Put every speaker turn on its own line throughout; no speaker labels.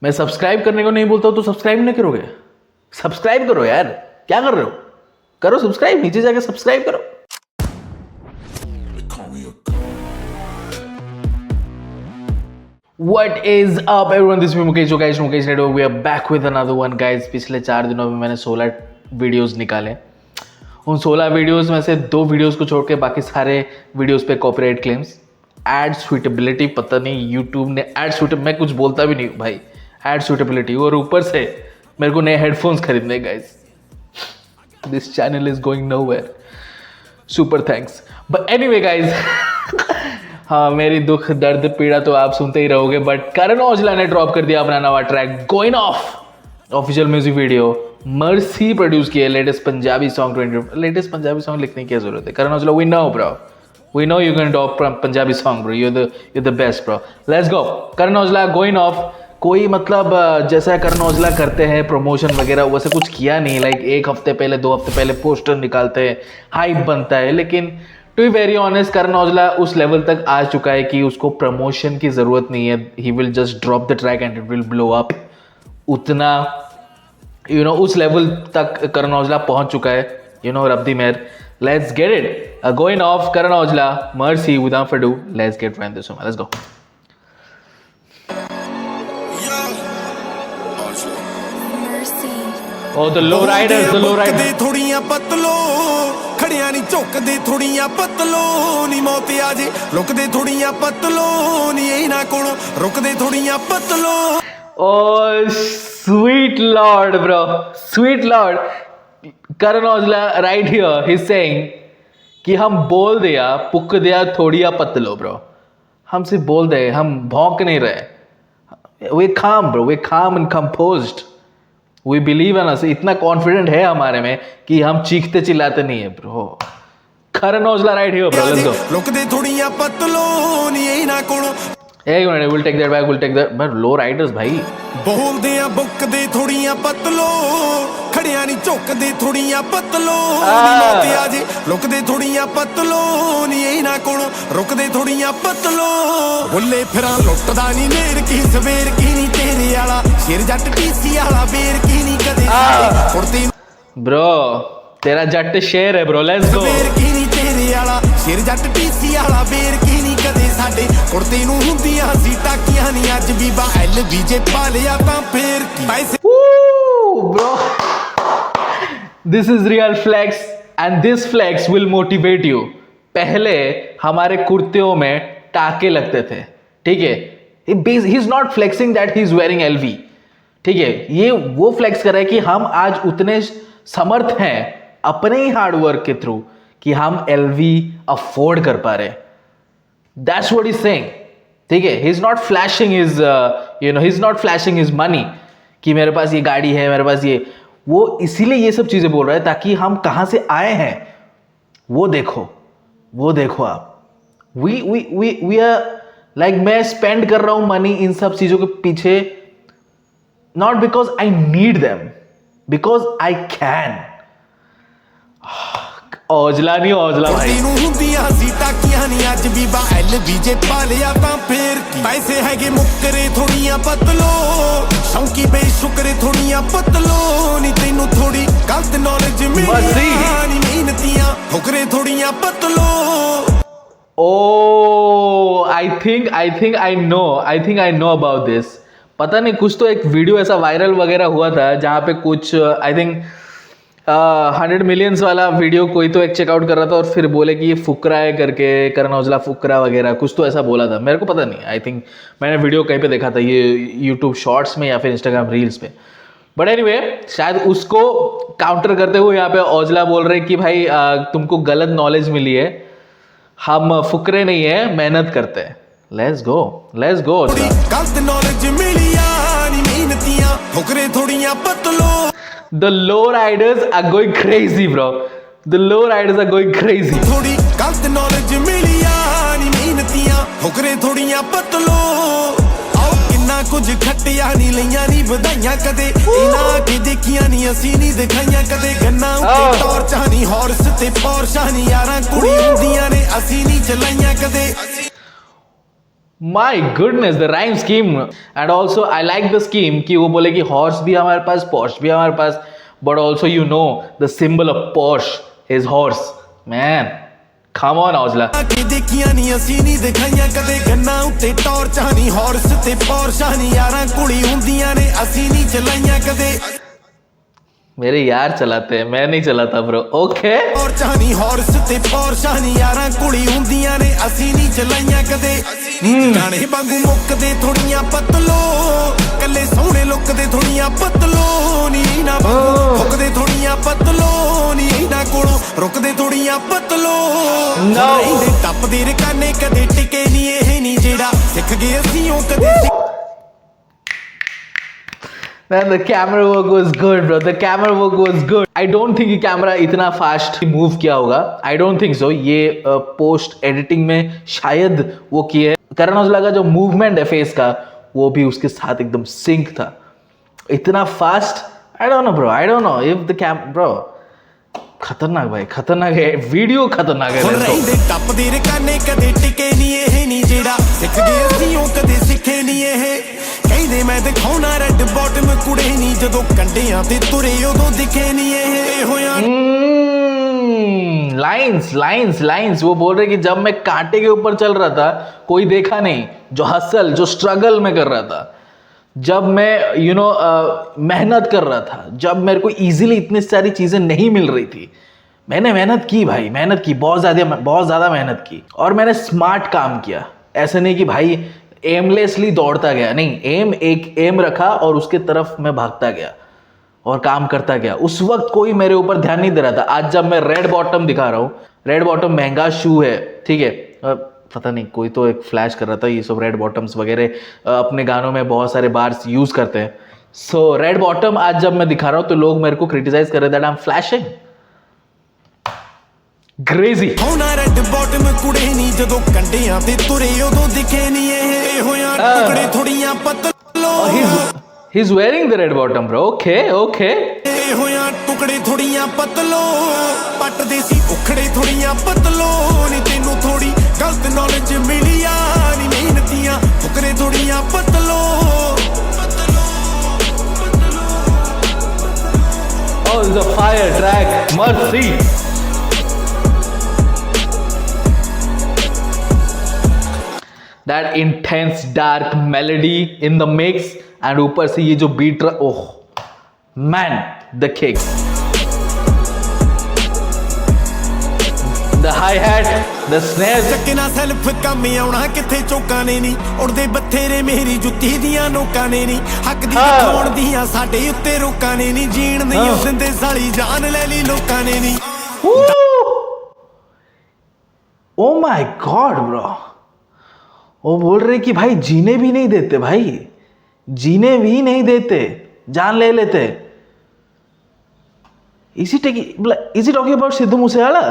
मैं सब्सक्राइब करने को नहीं बोलता हूं तो सब्सक्राइब नहीं करोगे? सब्सक्राइब करो यार, क्या कर रहे हो? करो सब्सक्राइब, नीचे जाके सब्सक्राइब करो। What is up everyone, this is me Mukesh Network. We are back with another one guys. पिछले 4 दिनों में मैंने 16 वीडियोस निकाले। उन 16 वीडियोस में से 2 वीडियोस को छोड़ के बाकी सारे वीडियोस पे कॉपीराइट क्लेम्स, एड सुइटेबिलिटी, पता नहीं यूट्यूब ने एड सुइटेबिलिटी, मैं कुछ बोलता भी नहीं हूँ भाई, एड सुइटेबिलिटी, और ऊपर से मेरे को नए हेडफोन्स खरीदने guys. This channel is going nowhere, super thanks. But anyway guys, हाँ मेरी दुख दर्द पीड़ा तो आप सुनते ही रहोगे, बट करण औजला ने ड्रॉप कर दिया अपना नवा track going off. Official music video mercy produce किया latest Punjabi song. Latest Punjabi song लिखने की क्या जरूरत है? Karan Aujla, we know bro, we know you can drop Punjabi song bro, you the best bro, let's go. Karan Aujla going off, कोई मतलब जैसा करण औजला करते हैं प्रमोशन वगैरह वैसे कुछ किया नहीं। लाइक 1 हफ्ते पहले 2 हफ्ते पहले पोस्टर निकालते हैं, हाइप बनता है, लेकिन to be very honest Karan Aujla उस लेवल तक आ चुका है कि उसको प्रमोशन की जरूरत नहीं है। He will just drop the track and it will blow up. उतना उस लेवल तक करण औजला पहुंच चुका है। रब्दी मेहर, let's get it. Going off, Karan Aujla, mercy, without further ado, let's get right this one, let's go. Oh, the low riders, the low riders.
थोड़ियां पतलो खड़िया नहीं झुकदे, थोड़ियां पतलो नी मौत आ जे लुकदे, थोड़ियां पतलो नी इना कोलों रुकदे, थोड़ियां पतलो।
Oh, sweet lord bro, sweet lord. Karan Aujla right here, he's saying कि हम बोल दिया पुक दिया थोड़िया पतलो ब्रो। हम सिर्फ बोल दे, हम भौंक नहीं रहे। We calm bro, we calm and composed. We believe in us. इतना कॉन्फिडेंट है हमारे में कि हम चीखते चिल्लाते नहीं है bro. Karan Aujla right here bro, let's go.
लुकदे थोड़ियां पतलो नी इना कोलों,
एक minute, we'll take that back, we'll take that. मैं लो राइडर्स भाई
बोलदे आ बुकदे थोड़ियां पतलो खड़िया नहीं झुकदे, थोड़ियां पतलो नी मौत आ जे लुकदे, थोड़ियां पतलो नी इना कोलों रुकदे, थोड़ियां पतलो। बुल्ले फिरां लुटदा नी नेर की सवेर की नी तेरे आला, शेर जट पीसी आला बेर की नी कदे साडे कुर्ती
ब्रो। तेरा जट शेर है ब्रो, लेट्स गो।
बेर की नी तेरे आला, शेर जट पीसी आला बेर की नी कदे साडे कुर्ती नूं हुंदियां सी टाकियां नी, अज भी बा LBJ पा लिया तां फेर की पैसे।
Bro, this is real flex and this flex will motivate you. पहले हमारे कुर्तियों में टाके लगते थे, ठीक है? He is not flexing that he is wearing LV, ठीक है? ये वो फ्लेक्स कर रहा है कि हम आज उतने समर्थ हैं अपने ही हार्डवर्क के थ्रू कि हम LV अफोर्ड कर पा रहे। That's what he's saying, ठीक है? He's not flashing his, he's not flashing his money कि मेरे पास ये गाड़ी है, मेरे पास ये, वो इसीलिए ये सब चीजें बोल रहा है ताकि हम कहां से आए हैं वो देखो, वो देखो आप। वी आर लाइक, मैं स्पेंड कर रहा हूं मनी इन सब चीजों के पीछे, not because I need them, because I can. Aujla नहीं औजला भाई।
हुंदियां सी टाकियां नी, अज भी बा LBJ पा लिया तां फेर की पैसे हैगे मुक्करे, थोड़ियां पतलो शौकी बेशुक्रे, थोड़ियां पतलो नी तैनू थोड़ी गलत नॉलेज मिली नी मेहनतियां ठुकरे, थोड़ियां पतलो।
Oh I think I know about this. पता नहीं, कुछ तो एक वीडियो ऐसा वायरल वगैरह हुआ था जहां पे कुछ आई थिंक 100 मिलियंस वाला वीडियो कोई तो एक चेकआउट कर रहा था और फिर बोले कि ये फुकरा है करके, करण औजला फुकरा वगैरह कुछ तो ऐसा बोला था, मेरे को पता नहीं। आई थिंक मैंने वीडियो कहीं पे देखा था, ये यूट्यूब शॉर्ट्स में या फिर इंस्टाग्राम रील्स पे। बट एनीवे, शायद उसको काउंटर करते हुए यहाँ पे औजला बोल रहे कि भाई तुमको गलत नॉलेज मिली है, हम फुकरे नहीं है, मेहनत करते हैं। Let's go, let's go.
गलत नॉलेज मिली नी मेहनतियां ठुकरे, थोड़ियां पतलो।
The low riders are going crazy bro, the low riders are going crazy.
थोड़ी गलत नॉलेज मिली नी मेहनतियां ठुकरे, थोड़ियां पतलो। आओ किन्ना कुछ खट्टिया नी लईयां नी ਵਧਾਈਆਂ कदे, इना के देखियां नी असी नी दिखाइयां कदे, गन्ना उते टॉर्चां नी हॉर्स ते पोर्शां नी यारां कुड़ी हुंदियां ने असी नी चलाइयां कदे।
My goodness, the rhyme scheme. And also I like the scheme कि वो बोले कि हॉर्स भी हमारे पास, पॉर्श भी हमारे पास, but also you know the symbol of Porsche is horse. Man come on Aujla.
कि देखियां नहीं ਅਸੀਂ ਨਹੀਂ ਦਿਖਾਈਆਂ ਕਦੇ ਗੰਨਾ ਉੱਤੇ ਟੌਰਚਾਂ ਨਹੀਂ ਹੌਰਸ ਤੇ ਪੌਰਸ਼ਾਂ ਨਹੀਂ ਯਾਰਾਂ ਕੁੜੀ ਹੁੰਦੀਆਂ ਨੇ ਅਸੀਂ ਨਹੀਂ ਚਲਾਈਆਂ ਕਦੇ.
मेरे यार चलाते हैं, मैं नहीं चलाता ब्रो. ओके
और चाहनी हॉर्स ते पौरशां नी यारां कुड़ी हुंदियां ने ਅਸੀਂ ਨਹੀਂ ਚਲਾਈਆਂ ਕਦੇ. ਗਾਣੇ ਵਾਂਗੂ ਮੁੱਕਦੇ ਥੋੜੀਆਂ ਪਤਲੋ ਕੱਲੇ ਸੋਹਣੇ ਲੁੱਕਦੇ ਥੋੜੀਆਂ ਪਤਲੋ ਨੀ ਨਾ ਮੁੱਕਦੇ ਥੋੜੀਆਂ ਪਤਲੋ ਨੀ ਨਾ ਕੋਲੋਂ ਰੁਕਦੇ ਥੋੜੀਆਂ ਪਤਲੋ. ਇਹਦੇ ਟੱਪਦੇ ਰਕਾਨੇ ਕਦੇ ਟਿਕੇ ਨਹੀਂ ਇਹ ਨਹੀਂ ਜਿਹੜਾ ਸਿੱਖ ਗਏ ਅਸੀਂ ਉਹ ਕਦੇ.
Man, the camera work was good, bro. The camera work was good. I don't think ये कैमरा इतना फास्ट मूव किया होगा. I don't think so. ये पोस्ट एडिटिंग में शायद वो किए. करण औजला का जो मूवमेंट है फेस का, वो भी उसके साथ एकदम सिंक था. इतना fast. I don't know, bro. I don't know if the bro. खतरनाक भाई, खतरनाक है. वीडियो खतरनाक है.
रहंदे टप्पदे रकाने कदे टिके नहीं ਇਹ ਨਹੀਂ ਜਿਹੜਾ ਸਿੱਖ ਗਏ ਅਸੀਂ ਉਹ ਕਦੇ ਸਿੱਖੇ ਨਹੀਂ ਇਹ. ਕਹਿੰਦੇ ਮੈਂ ਦਿਖਾਉਣਾ ਰੈੱਡ ਬਾਟਮ ਕੁੜੇ ਨਹੀਂ ਜਦੋਂ ਕੰਡਿਆਂ ਤੇ ਤੁਰੇ ਉਦੋਂ ਦਿਖੇ ਨਹੀਂ ਇਹ ਹੋਇਆ.
लाइंस वो बोल रहे कि जब मैं कांटे के ऊपर चल रहा था कोई देखा नहीं. जो हसल, जो स्ट्रगल में कर रहा था, जब मैं मेहनत कर रहा था, जब मेरे को इजीली इतनी सारी चीजें नहीं मिल रही थी, मैंने मेहनत की भाई, मेहनत की, बहुत ज़्यादा मेहनत की. और मैंने स्मार्ट काम किया. ऐसे नहीं कि भाई एमलेसली दौड़ता गया, नहीं. एक एम रखा और उसके तरफ मैं भागता गया और काम करता गया. उस वक्त कोई मेरे ऊपर ध्यान नहीं दे रहा था. आज जब मैं रेड बॉटम दिखा रहा हूँ, रेड बॉटम महंगा शू है, ठीक है. पता नहीं, कोई तो एक फ्लैश कर रहा था, ये सब रेड बॉटम्स वगैरह अपने गानों में बहुत सारे बार्स यूज करते हैं. सो रेड बॉटम आज जब मैं दिखा रहा हूँ तो लोग मेरे को क्रिटिसाइज कर रहे that I am flashing. Crazy.
ਹੋਣਾ ਰੈੱਡ ਬਾਟਮ ਕੁੜੇ ਨਹੀਂ ਜਦੋਂ ਕੰਡਿਆਂ ਤੇ ਤੁਰੇ ਉਦੋਂ ਦਿਖੇ ਨਹੀਂ ਇਹ ਹੋਇਆ ਟੁਕੜੇ ਥੋੜੀਆਂ ਪਤਲੋ.
He's wearing the red bottom, bro. Okay.
ਇਹ ਹੋਇਆ ਟੁਕੜੇ ਥੋੜੀਆਂ ਪਤਲੋ ਪੱਟਦੇ ਸੀ ਉਖੜੇ ਥੋੜੀਆਂ ਪਤਲੋ ਨੀ ਤੈਨੂੰ ਥੋੜੀ ਗਲਤ ਨੌਲੇਜ ਮਿਲੀ ਆ ਨੀ ਮਿਹਨਤੀਆਂ ਟੁਕੜੇ ਥੋੜੀਆਂ ਪਤਲੋ.
Oh, it's a fire track. Mercy. That intense dark melody in the mix and ऊपर से ये जो beat, oh man, the kick, the hi-hat, the snare.
ਚੱਕਣਾ ਸੈਲਫ ਕੰਮ ਆਉਣਾ ਕਿੱਥੇ ਚੋਕਾਂ ਨੇ ਨਹੀਂ ਉੜਦੇ ਬਥੇਰੇ ਮੇਰੀ ਜੁੱਤੀ ਦੀਆਂ ਨੋਕਾਂ ਨੇ ਨਹੀਂ ਹੱਕ ਦੀ ਦਿਖਾਉਣ ਦੀਆਂ ਸਾਡੇ ਉੱਤੇ ਰੋਕਾਂ ਨੇ ਨਹੀਂ ਜੀਣ ਨਹੀਂ ਦਿੰਦੇ ਸਾਲੀ ਜਾਨ ਲੈ ਲਈ ਲੋਕਾਂ ਨੇ ਨਹੀਂ.
Oh my God, bro. वो बोल रहे कि भाई जीने भी नहीं देते, भाई जीने भी नहीं देते, जान ले लेते. Is he talking about Sidhu Moosewala?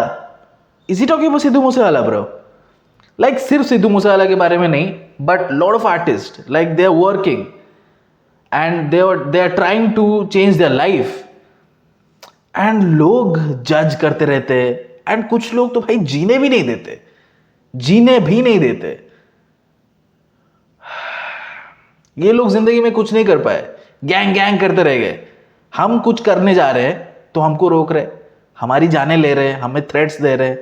Is he talking about Sidhu Moosewala, bro? Like सिर्फ सिद्धू मूसेवाला के बारे में नहीं, but lot of artists, like they are working and they are trying to change their life, and लोग जज करते रहते हैं. and कुछ लोग तो भाई जीने भी नहीं देते. ये लोग जिंदगी में कुछ नहीं कर पाए, गैंग करते रह गए. हम कुछ करने जा रहे हैं तो हमको रोक रहे, हमारी जानें ले रहे, हमें थ्रेट्स दे रहे.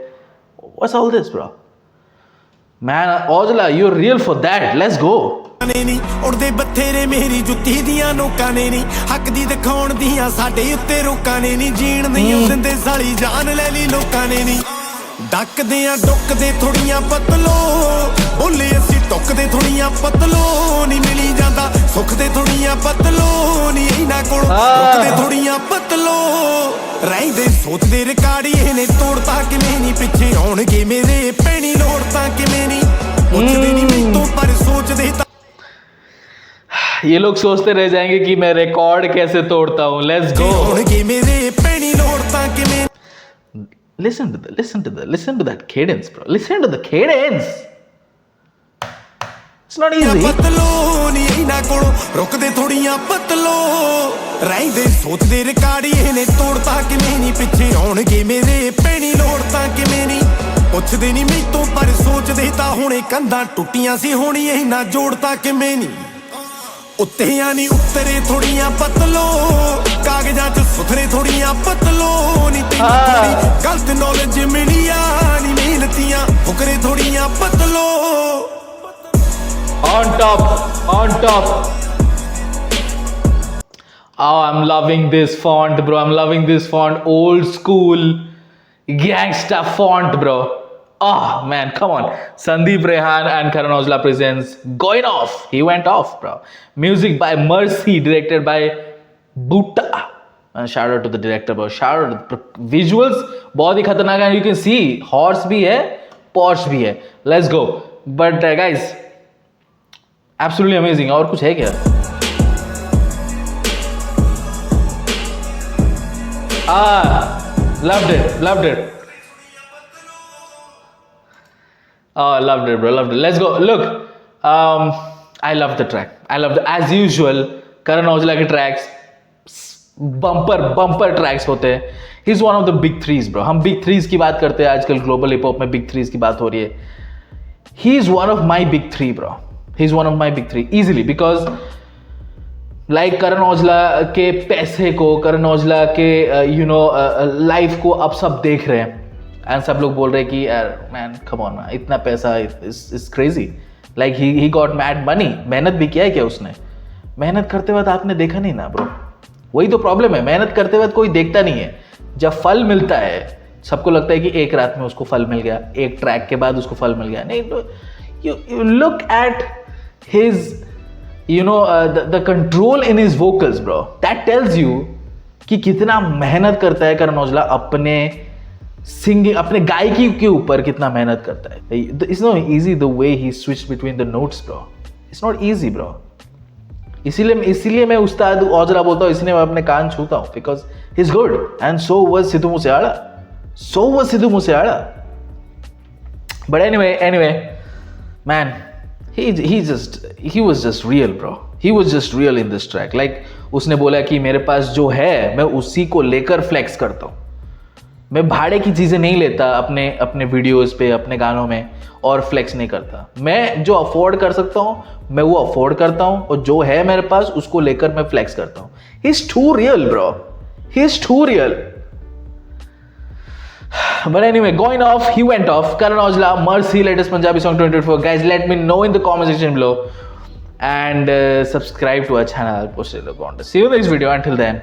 What's all this, bro? Man, Ojala, you're real for that. Let's go.
ਉੜਦੇ ਬਥੇਰੇ ਮੇਰੀ ਜੁੱਤੀ ਦੀਆਂ ਨੋਕਾਂ ਨੇ ਨਹੀਂ ਹੱਕ ਦੀ ਦਿਖਾਉਣ ਦੀਆਂ ਸਾਡੇ ਉੱਤੇ ਰੋਕਾਂ ਨੇ ਨਹੀਂ ਜੀਣ ਨਹੀਂ ਦਿੰਦੇ ਸਾਲੀ ਜਾਨ ਲੈ ਲਈ ਲੋਕਾਂ ਨੇ ਨਹੀਂ ਡੱਕਦੇ ਆ ਡੁੱਕਦੇ ਥੋੜੀਆਂ ਪਤਲੋ ਬੋਲੇ ਅਸੀਂ ਟੁੱਕਦੇ ਥੋੜੀਆਂ ਪਤਲੋ ਨਹੀਂ ਮਿਲੀ ਜਾਂਦਾ ਸੁੱਖ ਦੇ ਥੋੜੀਆਂ ਪਤਲੋ ਨਹੀਂ ਇਹਨਾਂ ਕੋਲ ਰੁਕਦੇ ਥੋੜੀਆਂ ਪਤਲੋ ਰਹਿੰਦੇ ਸੋਚਦੇ ਰਿਕਾਰਡੀ ਇਹਨੇ ਤੋੜਤਾ ਕਿਵੇਂ ਨਹੀਂ ਪਿੱਛੇ ਆਉਣਗੇ ਮੇਰੇ ਪੈਣੀ ਲੋੜ ਤਾਂ ਕਿਵੇਂ ਨਹੀਂ ਪੁੱਛਦੇ ਨਹੀਂ ਮੈਨੂੰ ਪਰ ਸੋਚਦੇ.
ये लोग सोचते रह जाएंगे कि मैं रिकॉर्ड कैसे तोड़ता हूँ. Let's go. Listen to that cadence, bro. Listen to the cadence. It's not easy.
ਰੁਕਦੇ ਥੋੜੀਆਂ ਪਤਲੋ ਰਹਿੰਦੇ ਸੋਚਦੇ ਰਿਕਾਰਡੀ ਇਹਨੇ ਤੋੜਤਾ ਕਿਵੇਂ ਨਹੀਂ ਪਿੱਛੇ ਆਉਣਗੇ ਮੇਰੇ ਪੈਣੀ ਲੋੜ ਤਾਂ ਕਿਵੇਂ ਨਹੀਂ ਪੁੱਛਦੇ ਨਹੀਂ ਮੈਥੋਂ ਪਰ ਸੋਚਦੇ ਤਾਂ ਹੁਣੇ ਕੰਧਾਂ ਟੁੱਟੀਆਂ ਸੀ ਹੋਣੀ ਇਹਨਾਂ ਜੋੜਤਾ ਕਿਵੇਂ ਨਹੀਂ ਉੱਤਿਆਂ ਨਹੀਂ ਉਤਰੇ ਥੋੜੀਆਂ ਪਤਲੋ ਕਾਗਜ਼ਾਂ 'ਚ ਸੁਥਰੇ ਥੋੜੀਆਂ ਪਤਲੋ ਨਹੀਂ ਤੈਨੂੰ ਥੋੜੀ ਗਲਤ ਨੌਲੇਜ ਮਿਲੀਆਂ ਨਹੀਂ ਮਿਹਨਤੀਆਂ ਫੁਕਰੇ ਥੋੜੀਆਂ ਪਤਲੋ
On top. Oh, I'm loving this font, bro. I'm loving this font. Old school gangsta font, bro. Oh, man, come on. Sandeep Rehan and Karan Aujla presents Going Off. He went off, bro. Music by Mercy, directed by Butta. And shout out to the director, bro. Shout out. Visuals, बहुत ही खतरनाक है. You can see horse भी है, Porsche भी है. Let's go. But guys, absolutely amazing. और कुछ है क्या? Loved it. Oh, loved it, bro. Loved it. Let's go. Look, I love the track. As usual, Karan Aujla के tracks bumper tracks होते हैं. He's one of the big threes, bro. हम big threes की बात करते हैं आजकल global hip hop में big threes की बात हो रही है. He's one of my big three, bro. He's one of my big three easily because like Karan Aujla के पैसे को, करण औजला के लाइफ को अब सब देख रहे हैं एंड सब लोग बोल रहे हैं कि यार मैन कम ऑन, इतना पैसा is crazy. Like he got mad money. मेहनत भी किया है क्या उसने? मेहनत करते वक्त आपने देखा नहीं ना ब्रो. वही तो प्रॉब्लम है, मेहनत करते वक्त कोई देखता नहीं है. जब फल मिलता है सबको लगता है कि एक रात में उसको फल मिल गया, एक ट्रैक के बाद उसको फल मिल गया. नहीं, you look at his the control in his vocals, bro. That tells you कि कितना मेहनत करता है करण औजला अपने सिंगिंग, अपने गायकी के ऊपर कितना मेहनत करता है. It's not easy the way he switched between the notes, bro. It's not easy, bro. इसीलिए मैं उस्ताद औजला बोलता हूँ, इसलिए मैं अपने कान छूता हूँ because he's good and so was Sidhu Moosewala. But anyway, man. He was just real, bro. He was just real in this track. Like उसने बोला कि मेरे पास जो है मैं उसी को लेकर फ्लेक्स करता हूँ. मैं भाड़े की चीज़ें नहीं लेता अपने वीडियोस पे, अपने गानों में और फ्लेक्स नहीं करता. मैं जो अफोर्ड कर सकता हूँ मैं वो अफोर्ड करता हूँ और जो है मेरे पास उसको लेकर मैं फ्लेक्स करता हूँ. He's too real, bro. He's too real. But anyway, going off, he went off. Karan Aujla, Mercy, latest Punjabi song 2024. Guys, let me know in the comment section below and subscribe to our channel. I'll post it in the comments. See you in the next video. Until then.